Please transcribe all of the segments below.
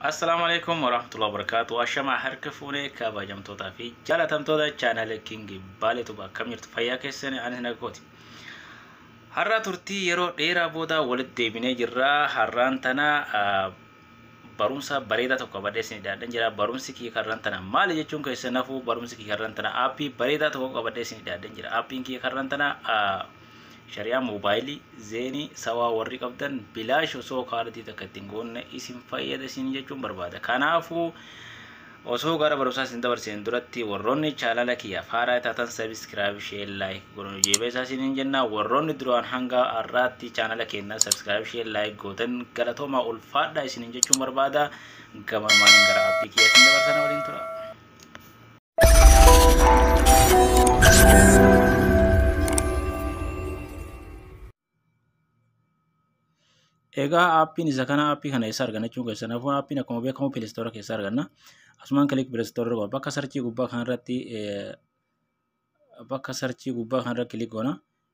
Assalamualaikum warahmatullahi wabarakatuh. Ashama harka fuune kabajamtoota fi jaalatamtoota chaanal King Baale Tuba akkam jirtu fayyaa keessanii ani nagooti. Har'a turtii yeroo dheeraa booda walitti deebinee jirra. Har'aan tana barumsa bareedaa tokko qabadhee dhiyaadhan jira. Barumsi kiyya har'aan tana maali jechuun keessa nafuu barumsi kiyya har'aan tana aappii bareedaa tokko qabadhee dhiyaadhan jira. Aappiin kiyya har'aan tana shari'a moobaayilii zeenii sawaa warri qabdan bilaash osoo kaardii takka ittiin goonne isin fayyada isin jechuun barbaada. Kanaafuu osoo gara barumsaa isin dabarsin duratti warroonni chaanala kiyya faaraa taatan subscribe share like godhuu jabeessaa isin jenna. Warroonni duraan hanga har'aatti chaanala keenya subscribe share like godhan galatooma ulfaadha isin jechuun barbaada. Gamarmaan gara aappii kiyya isin dabarsan waliin tura. Egaa aappiin isa kana aappii kana isa arganna jechuun keessa nafuu aappiin akkuma beekamu Play Store keessa arganna. Asumaan kilik Play Store irra bakka sarchii gubbaa kanarratti kilik goona.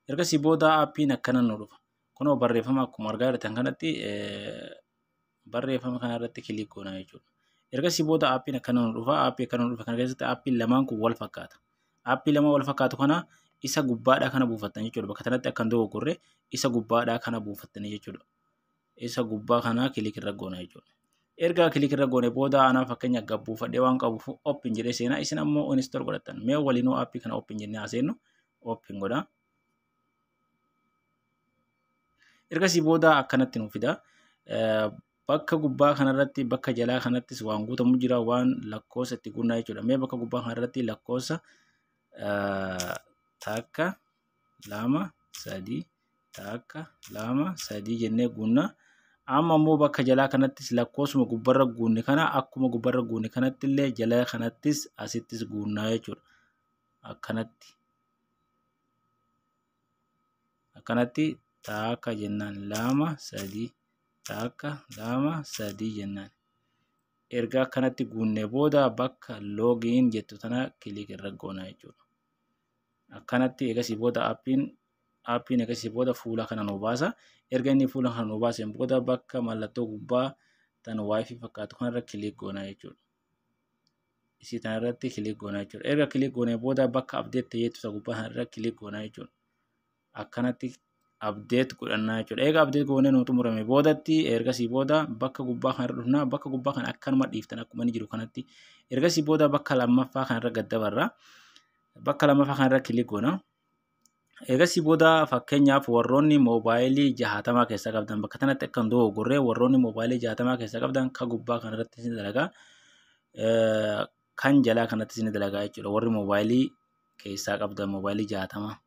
Ergasii booda aappiin akkana nu dhufa. Kunoo barreeffama akkuma argaa jirtan kanatti barreeffama kanarratti kilik goona jechuudha. Ergasii booda aappiin akkana nu dhufa. Aappii akkana nu dhufa kana keessatti aappiin lamaan kun wal fakkaata. Aappii lama wal fakkaatu kana isa gubbaadhaa kana buufattan jechuudha. Bakka kanatti akkan dogoggorre isa gubbaadhaa kana buufattanii jechuudha. Isa gubbaa kana kilik irra goona jechuudha. Erga kilik irra goone booda anaa fakkeenya gabbuufadhee waan qabuuf open jedhee seenaa isin ammoo install godhattan. Mee waliinuu aappii kana open jennee haaseenu open godha. Ergasii booda akkanatti nu fida. Bakka gubbaa kanarratti bakka jalaa kanattis waan guutamu jira waan lakkoofsa itti guunnaa jechuudha. Mee bakka gubbaa kanarratti lakkoofsa takka lama sadii takka lama sadii jennee guunnaa. Amma ammoo bakka jalaa kanattis lakkoofsuma gubbarra guunne kana akkuma gubbarra guunne kanatti illee jala kanattis asittis guunnaa jechuudha. Akkanatti takka jennaan lama sadii takka lama sadii jennaan. Erga akkanatti guunne booda bakka login jettu tana kilik irra goona jechuudha. Akkanatti egasii booda aappiin egasii booda fuula kana nu baasa. Erga inni fuula kana nu baaseen booda bakka mallattoo gubbaa tan wifi fakkaatu kanarra kilik goona jechuudha. Isii tanarratti kilik goona jechuudha. Erga kilik goonee booda bakka update jettu isa gubbaa kanarra kilik goona jechuudha. Akkanatti update godhannaa jechuudha. Eega update goonee nu xumurame boodatti ergasii booda bakka gubbaa kanarra dhufnaa. Bakka gubbaa kana akkanuma dhiiftan akkuma inni jiru kanatti. Ergasii booda bakka lammaffaa kanarra gaddabarra. Bakka lammaffaa kanarra kilik goona. Egasii booda fakkeenyaaf warroonni moobaayilii 60 keessa qabdan bakka kanatti akkan dogoggorree warroonni moobaayilii 60 keessa qabdan kan gubbaa kanarratti isin dalagaa kan jalaa kanatti isin dalagaa jechuudha. Warri moobaayilii keessaa qabdan moobaayilii 60.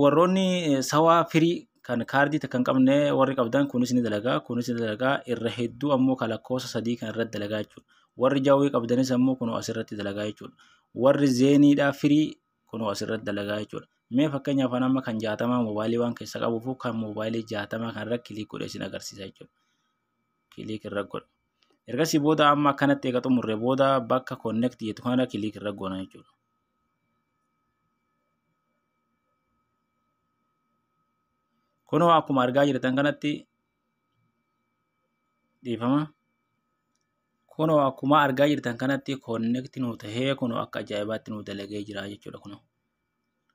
Warroonni sawaa firii kan kaardii kan qabne warri qabdan kunis ni dalagaa irra hedduu ammoo kan lakkoofsa 3 kan irratti dalagaa jechuudha. Warri jawwii qabdanis ammoo kunoo asirratti dalagaa jechuudha. Warri zeeniidhaa firii kunoo asirratti dalagaa jechuudha. Mee fakkeenyaaf amma kan 60 moobaayilii waan keessa qabuuf kan moobaayilii 60 kanarra kilik godhee isin agarsiisa jechuudha. Kilik irra godha. Ergasii booda amma akkanatti eega xumurre booda bakka connect jettu kanarra kilik irra goona jechuudha. Kunoo akkuma argaa jirtan kanatti dhiifama. Kunoo akkuma argaa jirtan kanatti connect nu tahee kunoo akka ajaa'ibaatti nu dalagee jira jechuudha.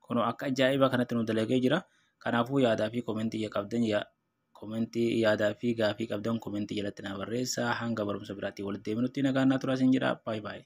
Kunoo akka ajaa'ibaa kanatti nu dalagee jira. Kanaafuu yaadaa fi komentii qabdan yaadaa fi gaafii qabdan komentii jalatti na barreessaa. Hanga barumsa biraatti walitti deebinutti nagaan naa turaa isin jedha. Bye bye.